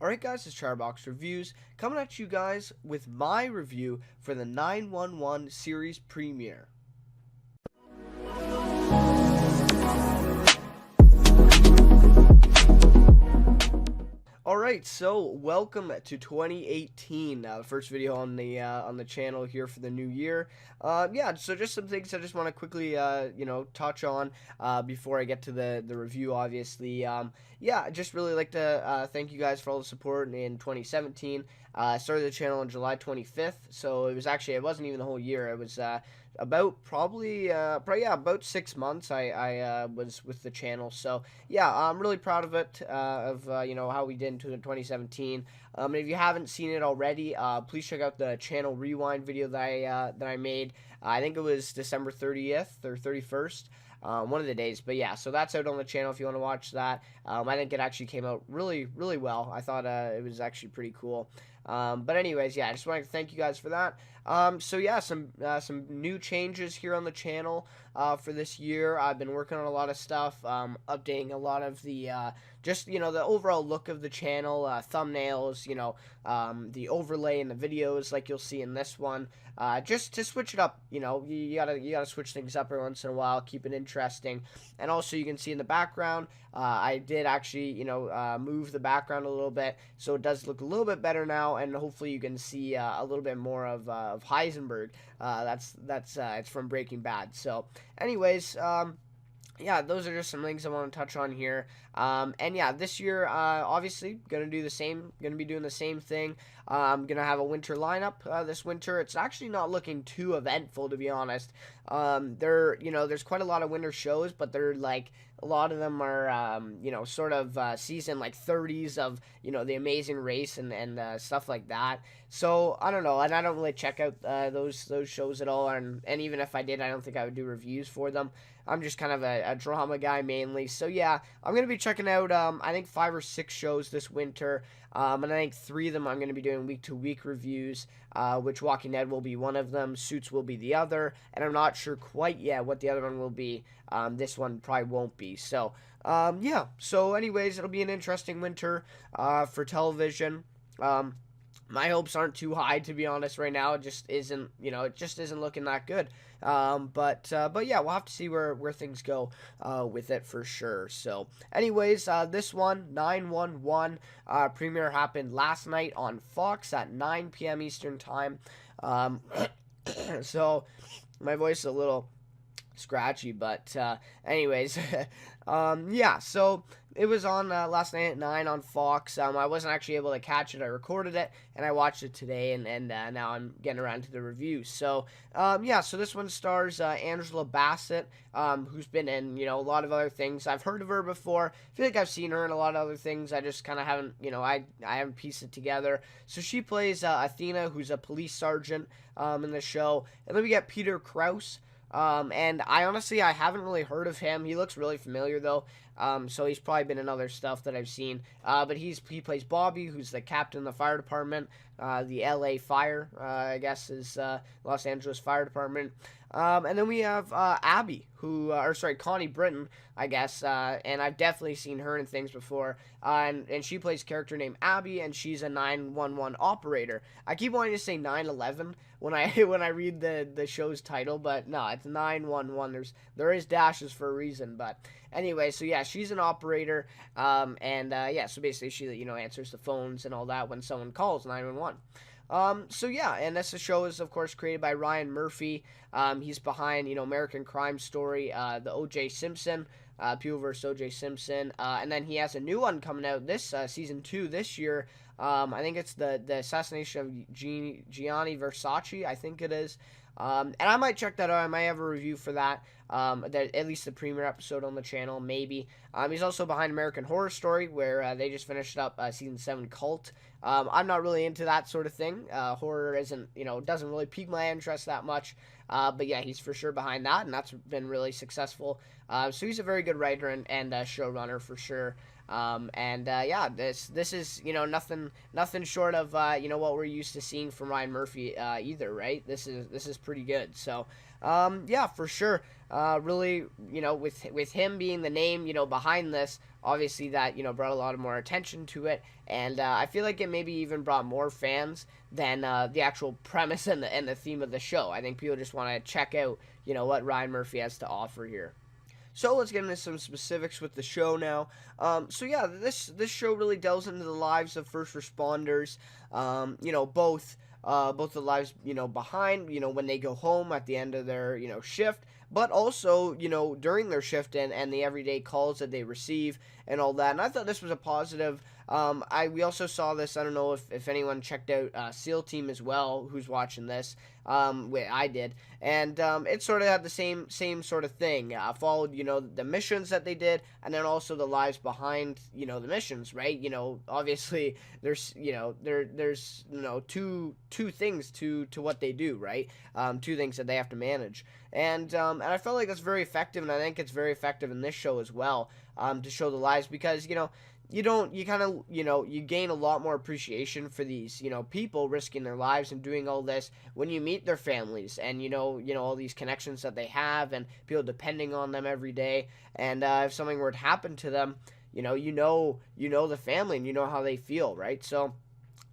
Alright guys, it's Chatterbox Reviews, coming at you guys with my review for the 911 series premiere. Alright, so welcome to 2018, the first video on the channel here for the new year. Yeah, so just some things I just want to quickly, touch on before I get to the review, obviously. Yeah, I just really like to thank you guys for all the support in 2017. I started the channel on July 25th, so it wasn't even the whole year. It was about about 6 months I was with the channel. So yeah, I'm really proud of it, how we did in 2017. And if you haven't seen it already, please check out the channel rewind video that I made. I think it was December 30th or 31st. One of the days, but yeah, so that's out on the channel if you want to watch that. I think it actually came out really, really well. I thought it was actually pretty cool. But anyways, yeah, I just wanted to thank you guys for that. So yeah, some new changes here on the channel for this year. I've been working on a lot of stuff, updating a lot of the the overall look of the channel, thumbnails, the overlay in the videos like you'll see in this one. Just to switch it up, you gotta switch things up every once in a while, keep it interesting. And also, you can see in the background, I did actually, move the background a little bit, so it does look a little bit better now. And hopefully, you can see a little bit more of Heisenberg. It's from Breaking Bad. So, anyways, yeah, those are just some things I want to touch on here. And yeah, this year, obviously, gonna be doing the same thing. Gonna have a winter lineup this winter. It's actually not looking too eventful, to be honest. There's quite a lot of winter shows, but they're like, a lot of them are, season like 30s of, The Amazing Race and stuff like that. So I don't know, and I don't really check out those shows at all, and even if I did, I don't think I would do reviews for them. I'm just kind of a drama guy mainly. So yeah, I'm going to be checking out, I think 5 or 6 shows this winter. And I think 3 of them I'm going to be doing week-to-week reviews, which Walking Dead will be one of them, Suits will be the other, and I'm not sure quite yet what the other one will be. This one probably won't be. So, yeah. So anyways, it'll be an interesting winter for television. My hopes aren't too high, to be honest, right now. It just isn't, looking that good. But yeah, we'll have to see where things go with it for sure. So, anyways, this one, 911, premiere happened last night on Fox at 9 p.m. Eastern Time. So, my voice is a little scratchy, but anyways, yeah, so it was on last night at 9 on Fox. I wasn't actually able to catch it. I recorded it and I watched it today, and now I'm getting around to the review. So yeah, so this one stars Angela Bassett, who's been in a lot of other things. I've heard of her before. I feel like I've seen her in a lot of other things. I just kind of haven't, I haven't pieced it together. So she plays Athena, who's a police sergeant in the show, and then we get Peter Krause. And I haven't really heard of him. He looks really familiar though. So he's probably been in other stuff that I've seen. But he plays Bobby, who's the captain of the fire department. The LA Fire, I guess, is Los Angeles Fire Department. And then we have Abby, Connie Britton, I guess, and I've definitely seen her in things before, and she plays a character named Abby, and she's a 911 operator. I keep wanting to say 911 when I read the show's title, but no, it's 911. There is dashes for a reason, but anyway, so yeah, she's an operator, yeah, so basically she answers the phones and all that when someone calls 911. So yeah, and this show is of course created by Ryan Murphy. He's behind American Crime Story, the O.J. Simpson, People vs. O.J. Simpson, and then he has a new one coming out this season 2 this year. I think it's the assassination of Gianni Versace, I think it is. And I might check that out. I might have a review for that. At least the premiere episode on the channel, maybe. He's also behind American Horror Story, where they just finished up season 7 Cult. I'm not really into that sort of thing. Horror doesn't really pique my interest that much. But yeah, he's for sure behind that, and that's been really successful. So he's a very good writer and showrunner for sure. Yeah, this is, nothing short of, what we're used to seeing from Ryan Murphy, either, right? This is pretty good. So, yeah, for sure. Really, with him being the name, behind this, obviously that, brought a lot of more attention to it, and I feel like it maybe even brought more fans than the actual premise and the theme of the show. I think people just want to check out, what Ryan Murphy has to offer here. So let's get into some specifics with the show now. So yeah, this show really delves into the lives of first responders. Both the lives, behind, when they go home at the end of their, shift, but also, during their shift, and the everyday calls that they receive and all that. And I thought this was a positive. We also saw this. I don't know if anyone checked out SEAL Team as well, who's watching this. I did, and it sort of had the same sort of thing. Followed, the missions that they did, and then also the lives behind, the missions, right? Obviously there's, there's two things to what they do, right? Two things that they have to manage, and I felt like that's very effective, and I think it's very effective in this show as well, to show the lives, because you gain a lot more appreciation for these, people risking their lives and doing all this when you meet their families, and all these connections that they have, and people depending on them every day. And if something were to happen to them, the family, and you know how they feel, right? So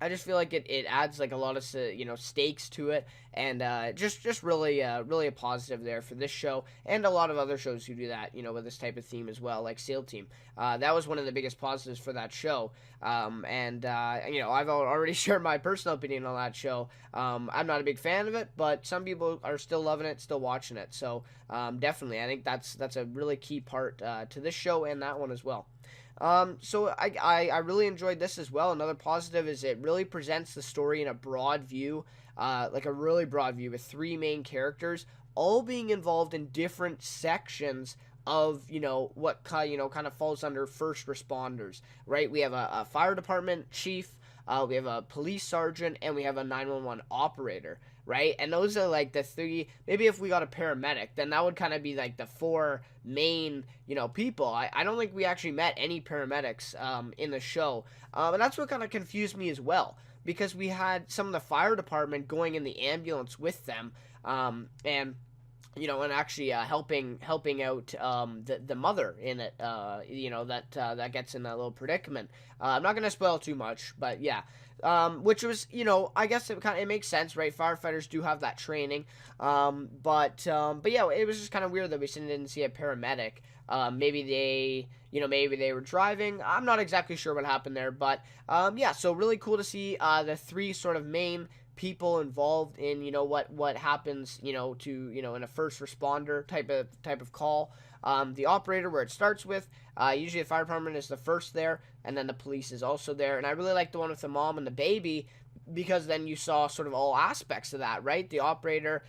I just feel like it adds like a lot of stakes to it, and just really really a positive there for this show, and a lot of other shows who do that, with this type of theme as well, like SEAL Team. That was one of the biggest positives for that show, I've already shared my personal opinion on that show. I'm not a big fan of it, but some people are still loving it, still watching it. So definitely, I think that's a really key part to this show and that one as well. So I really enjoyed this as well. Another positive is it really presents the story in a broad view, like a really broad view, with three main characters all being involved in different sections of what kind of falls under first responders, right? We have a fire department chief, we have a police sergeant, and we have a 911 operator, right? And those are like the three. Maybe if we got a paramedic, then that would kind of be like the four main, people. I don't think we actually met any paramedics in the show, and that's what kind of confused me as well, because we had some of the fire department going in the ambulance with them, and actually helping out the mother in it, that gets in that little predicament. I'm not gonna spoil too much, but yeah, which was, I guess it makes sense, right? Firefighters do have that training, but yeah, it was just kind of weird that we didn't see a paramedic. Maybe they were driving. I'm not exactly sure what happened there, but yeah, so really cool to see the three sort of main people involved in what happens in a first responder type of call. The operator, where it starts with, usually the fire department is the first there, and then the police is also there. And I really like the one with the mom and the baby, because then you saw sort of all aspects of that, right? The operator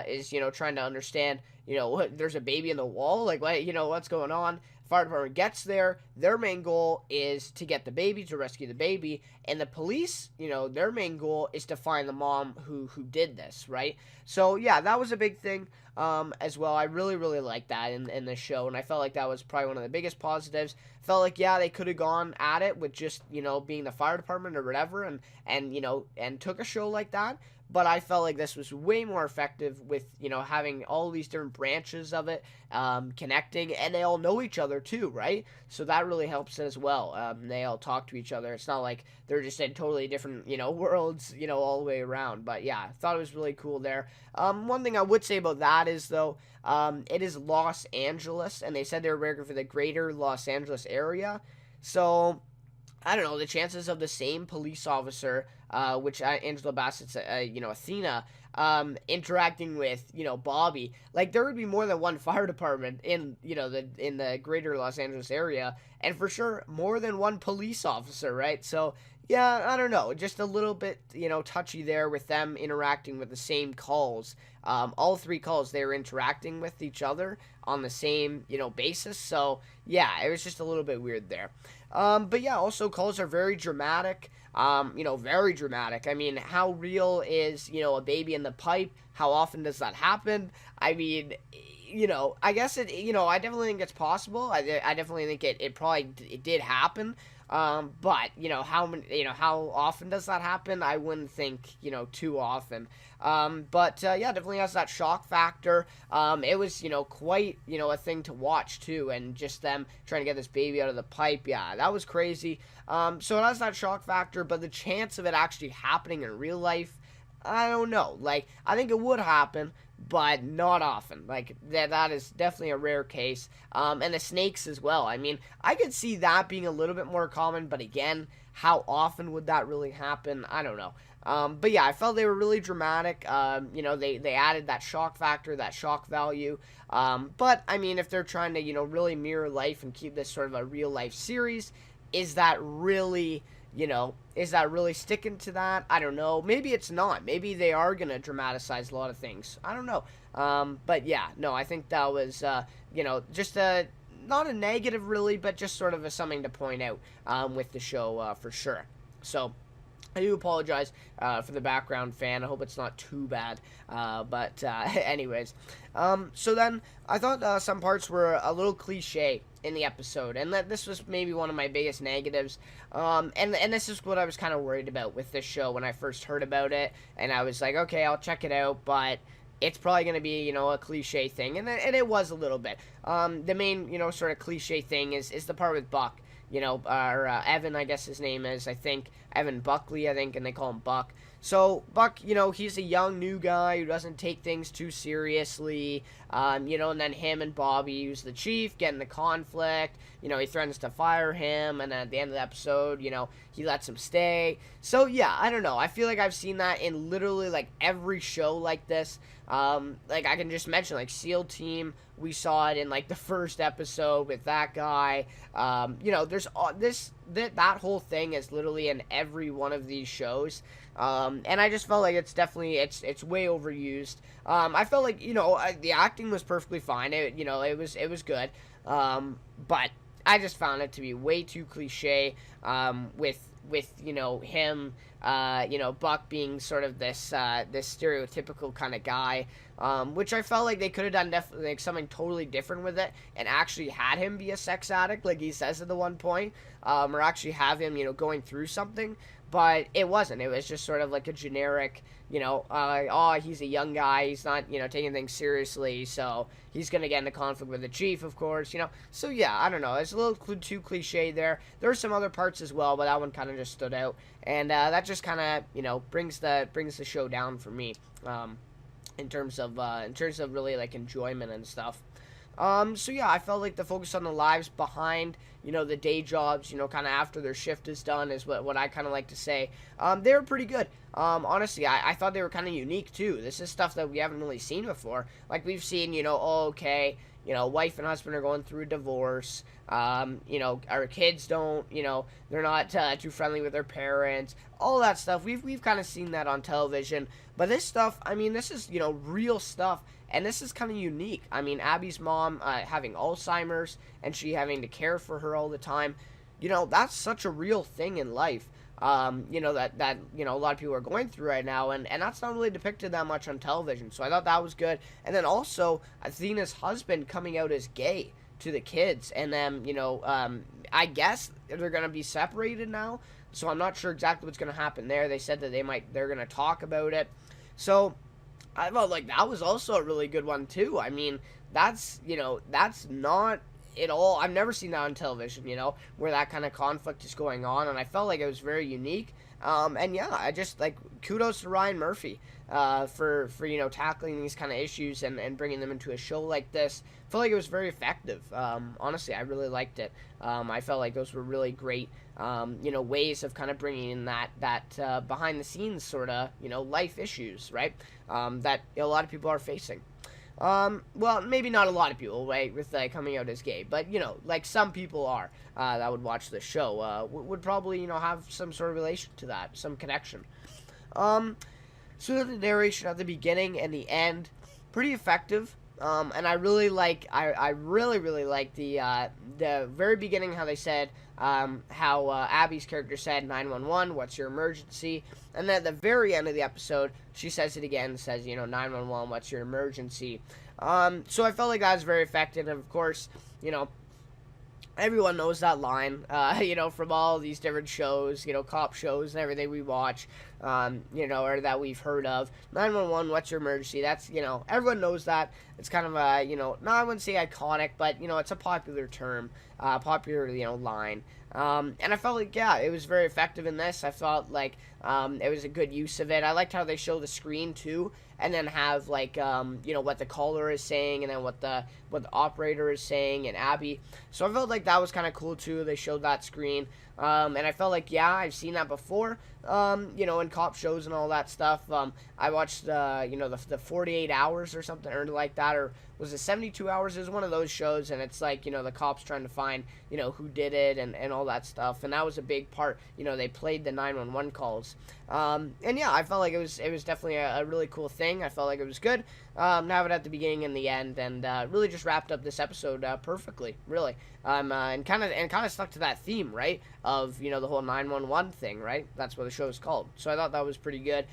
is trying to understand, there's a baby in the wall, like what's going on. Fire department gets there. Their main goal is to get the baby, to rescue the baby, and the police, their main goal is to find the mom who did this, right? So yeah, that was a big thing as well. I really really liked that in this show, and I felt like that was probably one of the biggest positives. Felt like, yeah, they could have gone at it with just being the fire department or whatever, and took a show like that. But I felt like this was way more effective with, having all these different branches of it connecting, and they all know each other too, right? So that really helps as well. They all talk to each other. It's not like they're just in totally different, worlds, all the way around. But yeah, I thought it was really cool there. One thing I would say about that is, though, it is Los Angeles, and they said they were working for the greater Los Angeles area. So I don't know, the chances of the same police officer, which Angela Bassett's, Athena, interacting with, Bobby, like there would be more than one fire department in, in the greater Los Angeles area, and for sure more than one police officer, right? So yeah, I don't know, just a little bit, touchy there with them interacting with the same calls. All three calls, they were interacting with each other on the same, basis. So yeah, it was just a little bit weird there. But yeah, also calls are very dramatic. Very dramatic. I mean, how real is, a baby in the pipe? How often does that happen? I mean, I guess I definitely think it's possible. I definitely think it did happen. But how often does that happen? I wouldn't think too often. But yeah, definitely has that shock factor. It was quite a thing to watch too, and just them trying to get this baby out of the pipe. Yeah, that was crazy. So it has that shock factor, but the chance of it actually happening in real life, I don't know. Like, I think it would happen, but not often. Like, that is definitely a rare case. And the snakes as well. I mean, I could see that being a little bit more common, but again, how often would that really happen? I don't know. But yeah, I felt they were really dramatic. They added that shock factor, that shock value. But I mean, if they're trying to, really mirror life and keep this sort of a real life series, is that really, is that really sticking to that? I don't know. Maybe it's not. Maybe they are going to dramatize a lot of things. I don't know. But yeah, no, I think that was, just not a negative really, but just sort of something to point out with the show for sure. So I do apologize for the background fan. I hope it's not too bad. But anyways. So then I thought some parts were a little cliche in the episode, and that this was maybe one of my biggest negatives. And this is what I was kind of worried about with this show when I first heard about it, and I was like, okay, I'll check it out, but it's probably going to be, a cliche thing, and it was a little bit. The main, sort of cliche thing is the part with Buck, or Evan, I guess his name is, I think, Evan Buckley, I think, and they call him Buck. So, Buck, he's a young, new guy who doesn't take things too seriously, and then him and Bobby, who's the chief, get in the conflict, he threatens to fire him, and then at the end of the episode, he lets him stay. So, yeah, I don't know, I feel like I've seen that in literally, like, every show like this. Like, I can just mention, like, SEAL Team, we saw it in, like, the first episode with that guy. There's that whole thing is literally in every one of these shows. And I just felt like it's definitely, it's way overused. I felt like, the acting was perfectly fine. It was good. But I just found it to be way too cliche, with him, Buck being sort of this stereotypical kind of guy, which I felt like they could have done definitely like something totally different with it and actually had him be a sex addict, like he says at the one point, or actually have him, going through something. But it wasn't. It was just sort of like a generic, he's a young guy. He's not, taking things seriously. So he's going to get into conflict with the chief, of course, So, yeah, I don't know. It's a little too cliche there. There are some other parts as well, but that one kind of just stood out. And that just kind of, brings the show down for me, in terms of really, like, enjoyment and stuff. So yeah, I felt like the focus on the lives behind, the day jobs, kind of after their shift is done is what I kind of like to say. They were pretty good. Honestly, I thought they were kind of unique too. This is stuff that we haven't really seen before. Like we've seen, wife and husband are going through a divorce. Our kids don't, they're not too friendly with their parents. All that stuff. We've kind of seen that on television. But this stuff, I mean, this is, real stuff. And this is kind of unique. I mean, Abby's mom having Alzheimer's and she having to care for her all the time. That's such a real thing in life. That a lot of people are going through right now, and that's not really depicted that much on television. So I thought that was good. And then also Athena's husband coming out as gay to the kids, and then I guess they're gonna be separated now. So I'm not sure exactly what's gonna happen there. They said that they're gonna talk about it. So I felt like that was also a really good one too. I mean, that's not at all. I've never seen that on television, where that kind of conflict is going on, and I felt like it was very unique. And yeah, I just like kudos to Ryan Murphy for tackling these kind of issues and bringing them into a show like this. I felt like it was very effective. Honestly, I really liked it. I felt like those were really great, ways of kind of bringing in that behind the scenes sort of life issues, right? That a lot of people are facing. Well, maybe not a lot of people, right, with coming out as gay, but like some people are that would watch the show would probably have some sort of relation to that, some connection. So the narration at the beginning and the end, pretty effective. And I really like, I really like the very beginning, how they said, how Abby's character said 911, what's your emergency? And then at the very end of the episode, she says it again, says 911, what's your emergency? So I felt like that was very effective. And of course, everyone knows that line, from all these different shows, cop shows and everything we watch, or that we've heard of. 911, what's your emergency? That's, everyone knows that. It's kind of a, no, I wouldn't say iconic, but, it's a popular term, popular, line. And I felt like, yeah, it was very effective in this. I felt like it was a good use of it. I liked how they show the screen, too, and then have, like, what the caller is saying, and then what the operator is saying, and Abby. So I felt like that was kind of cool, too. They showed that screen. And I felt like, yeah, I've seen that before, in cop shows and all that stuff. I watched, the 48 Hours or something, or like that, or was it 72 Hours? It was one of those shows, and it's like, the cops trying to find, who did it and all that stuff. And that was a big part. They played the 911 calls. And yeah, I felt like it was definitely a really cool thing. I felt like it was good. Have it at the beginning and the end, and really just wrapped up this episode perfectly, really. And kind of stuck to that theme, right? Of the whole 911 thing, right? That's what the show is called. So I thought that was pretty good.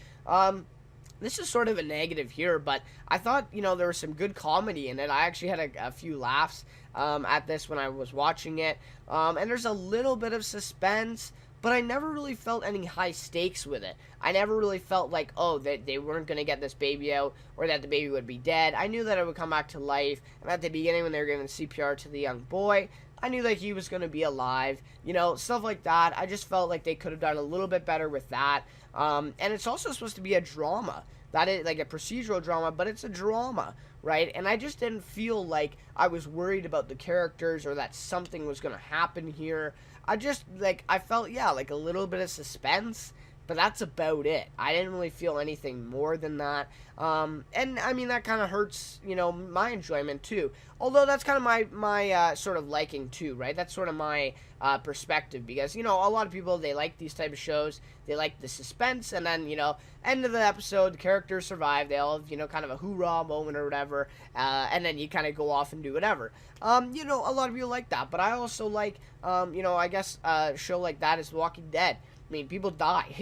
This is sort of a negative here, but I thought there was some good comedy in it. I actually had a few laughs at this when I was watching it, and there's a little bit of suspense. But I never really felt any high stakes with it. I never really felt like, oh, that they weren't going to get this baby out, or that the baby would be dead. I knew that it would come back to life. And at the beginning, when they were giving CPR to the young boy, I knew that he was going to be alive. Stuff like that. I just felt like they could have done a little bit better with that. And it's also supposed to be a drama. That is like a procedural drama, but it's a drama, right? And I just didn't feel like I was worried about the characters or that something was going to happen here. I felt, yeah, like a little bit of suspense, but that's about it. I didn't really feel anything more than that. And I mean, that kind of hurts, my enjoyment too. Although that's kind of my sort of liking too, right? That's sort of my perspective, because, a lot of people, they like these type of shows. They like the suspense, and then, end of the episode, the characters survive. They all have, kind of a hoorah moment or whatever, and then you kind of go off and do whatever. A lot of people like that, but I also like, I guess a show like that is The Walking Dead. I mean, people die,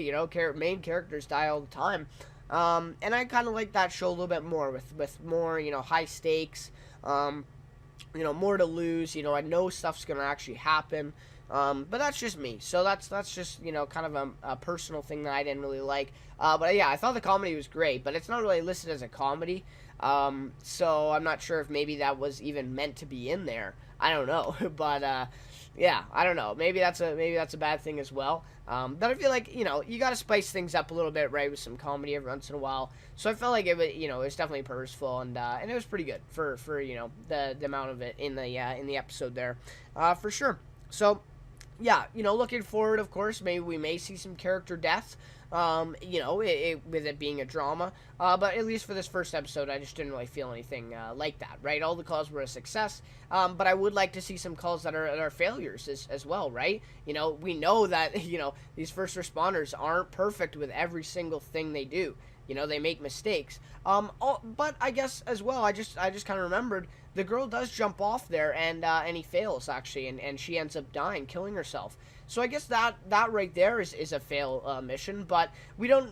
main characters die all the time. And I kind of like that show a little bit more, with more, high stakes, more to lose. I know stuff's going to actually happen. But that's just me. So that's just, kind of a personal thing that I didn't really like. But yeah, I thought the comedy was great, but it's not really listed as a comedy. So I'm not sure if maybe that was even meant to be in there. I don't know. But, yeah, I don't know. Maybe that's a bad thing as well. But I feel like, you got to spice things up a little bit, right, with some comedy every once in a while. So I felt like it was, it was definitely purposeful, and it was pretty good for the amount of it in the episode there, for sure. So, yeah, looking forward, of course, maybe we may see some character death, with it being a drama. But at least for this first episode, I just didn't really feel anything like that, right? All the calls were a success, but I would like to see some calls that are failures as well, right? We know that, these first responders aren't perfect with every single thing they do. They make mistakes. But I guess as well, I just kind of remembered the girl does jump off there, and he fails, actually, and she ends up dying, killing herself. So I guess that right there is a fail mission, but we don't,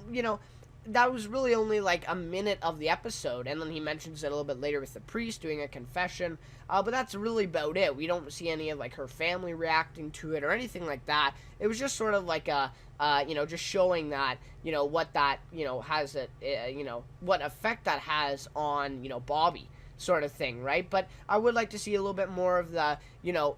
that was really only like a minute of the episode, and then he mentions it a little bit later with the priest doing a confession, but that's really about it. We don't see any of like her family reacting to it or anything like that. It was just sort of like a just showing that, what that, has what effect that has on, Bobby, sort of thing, right? But I would like to see a little bit more of the,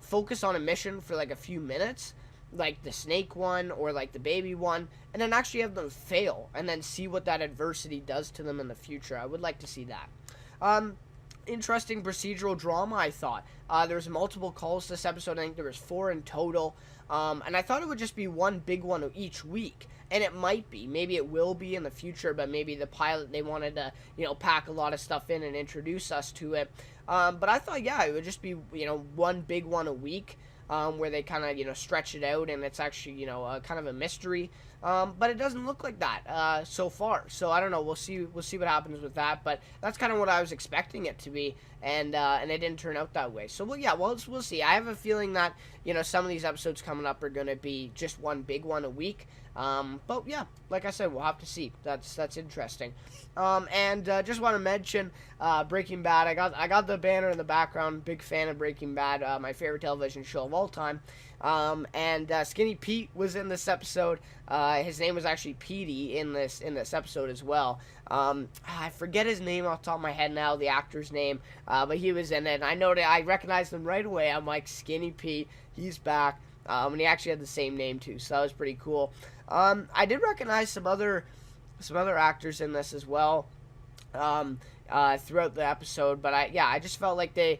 focus on a mission for like a few minutes, like the snake one or like the baby one, and then actually have them fail and then see what that adversity does to them in the future. I would like to see that. Interesting procedural drama, I thought. There was multiple calls this episode. I think there was 4 in total. And I thought it would just be one big one each week. And it might be. Maybe it will be in the future, but maybe the pilot, they wanted to, pack a lot of stuff in and introduce us to it. But I thought, yeah, it would just be, one big one a week. Where they kind of, stretch it out, and it's actually, kind of a mystery. But it doesn't look like that so far. So I don't know. We'll see what happens with that. But that's kind of what I was expecting it to be, and it didn't turn out that way. So we'll see. I have a feeling that some of these episodes coming up are going to be just one big one a week. But yeah, like I said, we'll have to see. That's interesting. And just want to mention Breaking Bad. I got the banner in the background. Big fan of Breaking Bad. My favorite television show of all time. And Skinny Pete was in this episode. His name was actually Petey in this episode as well. I forget his name off the top of my head now, the actor's name, but he was in it. And I know that I recognized him right away. I'm like, Skinny Pete, he's back. And he actually had the same name too, so that was pretty cool. I did recognize some other actors in this as well. Throughout the episode, but I just felt like the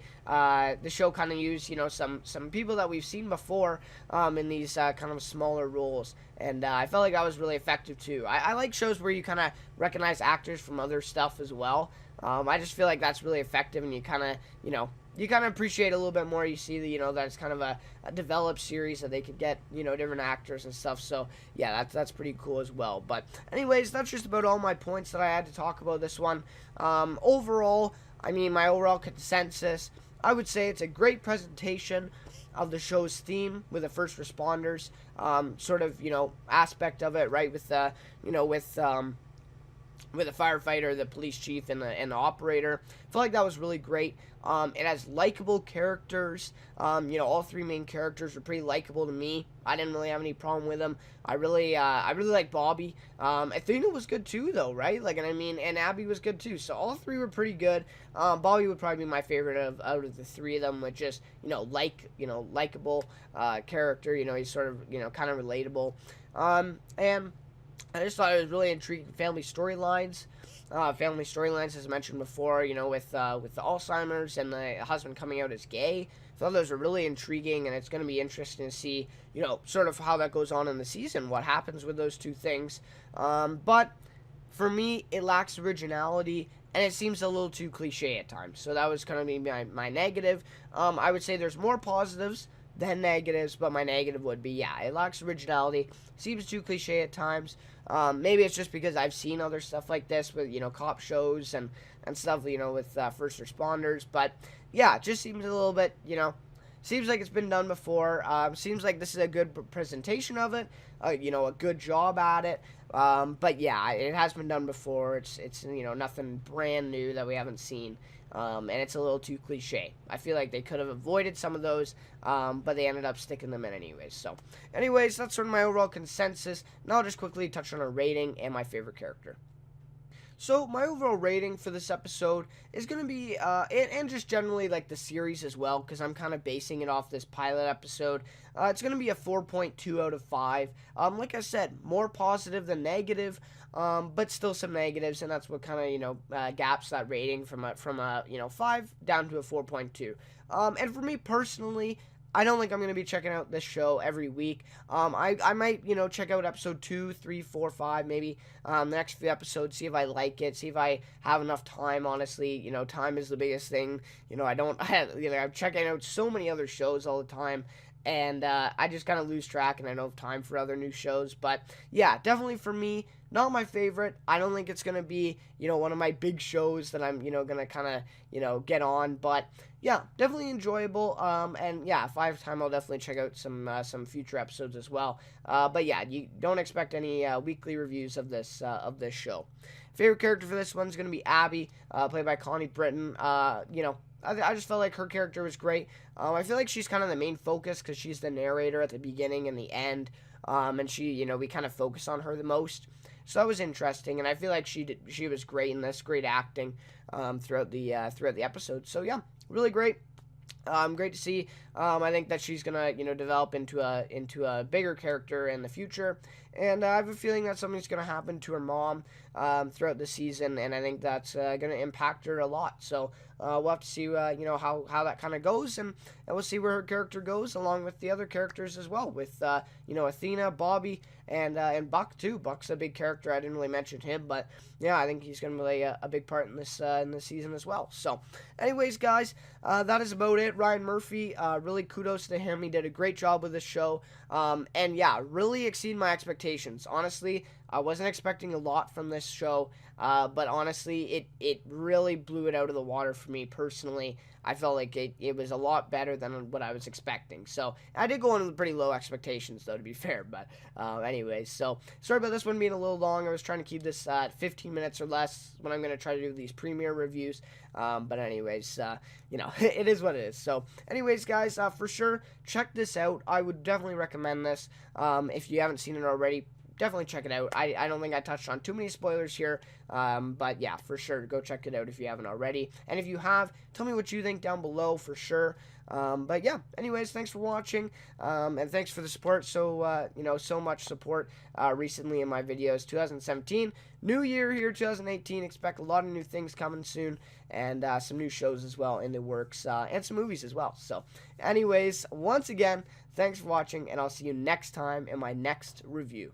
show kind of used some people that we've seen before in these kind of smaller roles, and I felt like that was really effective too. I like shows where you kind of recognize actors from other stuff as well. I just feel like that's really effective, and you kind of appreciate a little bit more. You see that it's kind of a developed series that they could get different actors and stuff. So yeah, that's pretty cool as well. But anyways, that's just about all my points that I had to talk about this one. Overall, my overall consensus, I would say it's a great presentation of the show's theme with the first responders, sort of aspect of it, right, with the with the firefighter, the police chief, and the operator. I feel like that was really great. It has likable characters. All three main characters were pretty likable to me. I didn't really have any problem with them. I really like Bobby. Athena was good too, though, right? And Abby was good too. So all three were pretty good. Bobby would probably be my favorite out of the three of them, with just likable character. He's sort of kind of relatable. And I just thought it was really intriguing family storylines. As mentioned before, with the Alzheimer's and the husband coming out as gay. I thought those were really intriguing, and it's going to be interesting to see, sort of how that goes on in the season, what happens with those two things. But for me, it lacks originality, and it seems a little too cliche at times. So that was going to be my negative. I would say there's more positives than negatives, but my negative would be, it lacks originality, seems too cliche at times. Maybe it's just because I've seen other stuff like this with, cop shows and stuff, with first responders, but yeah, it just seems a little bit, seems like it's been done before. Seems like this is a good presentation of it, a good job at it. But yeah, it has been done before. It's nothing brand new that we haven't seen. And it's a little too cliche. I feel like they could have avoided some of those, but they ended up sticking them in anyways. So, anyways, that's sort of my overall consensus. Now I'll just quickly touch on a rating and my favorite character. So my overall rating for this episode is going to be, and just generally like the series as well, because I'm kind of basing it off this pilot episode. It's going to be a 4.2 out of 5. Like I said, more positive than negative, but still some negatives, and that's what kind of gaps that rating from a 5 down to a 4.2. And for me personally, I don't think I'm going to be checking out this show every week. I might, check out episode 2, 3, 4, 5, maybe the next few episodes, see if I like it, see if I have enough time, honestly. Time is the biggest thing. I'm checking out so many other shows all the time, and I just kind of lose track, and I don't have time for other new shows. But yeah, definitely for me, not my favorite. I don't think it's going to be, one of my big shows that I'm, going to kind of, get on. But yeah, definitely enjoyable. And yeah, if I have time, I'll definitely check out some future episodes as well. But yeah, you don't expect any weekly reviews of this show. Favorite character for this one's going to be Abby, played by Connie Britton. I just felt like her character was great. I feel like she's kind of the main focus because she's the narrator at the beginning and the end. And she, we kind of focus on her the most. So that was interesting, and I feel like she was great in this, great acting throughout the episode. So yeah, really great. Great to see. I think that she's gonna develop into a bigger character in the future, and I have a feeling that something's gonna happen to her mom throughout the season, and I think that's gonna impact her a lot. So we'll have to see how that kind of goes, and we'll see where her character goes along with the other characters as well, with Athena, Bobby, and Buck too. Buck's a big character. I didn't really mention him, but yeah, I think he's gonna play a big part in this season as well. So anyways, guys, that is about it. Ryan Murphy, really kudos to him. He did a great job with this show, and yeah, really exceeded my expectations. expectations. Honestly, I wasn't expecting a lot from this show, but honestly, it really blew it out of the water for me personally. I felt like it was a lot better than what I was expecting. So I did go in with pretty low expectations, though, to be fair. But anyways, so sorry about this one being a little long. I was trying to keep this at 15 minutes or less when I'm going to try to do these premiere reviews. But anyways, it is what it is. So anyways, guys, for sure, check this out. I would definitely recommend this. If you haven't seen it already, definitely check it out. I don't think I touched on too many spoilers here, but yeah, for sure, go check it out if you haven't already. And if you have, tell me what you think down below for sure. But yeah, anyways, thanks for watching, and thanks for the support. So, so much support recently in my videos. 2017, new year here, 2018. Expect a lot of new things coming soon, and some new shows as well in the works, and some movies as well. So, anyways, once again, thanks for watching, and I'll see you next time in my next review.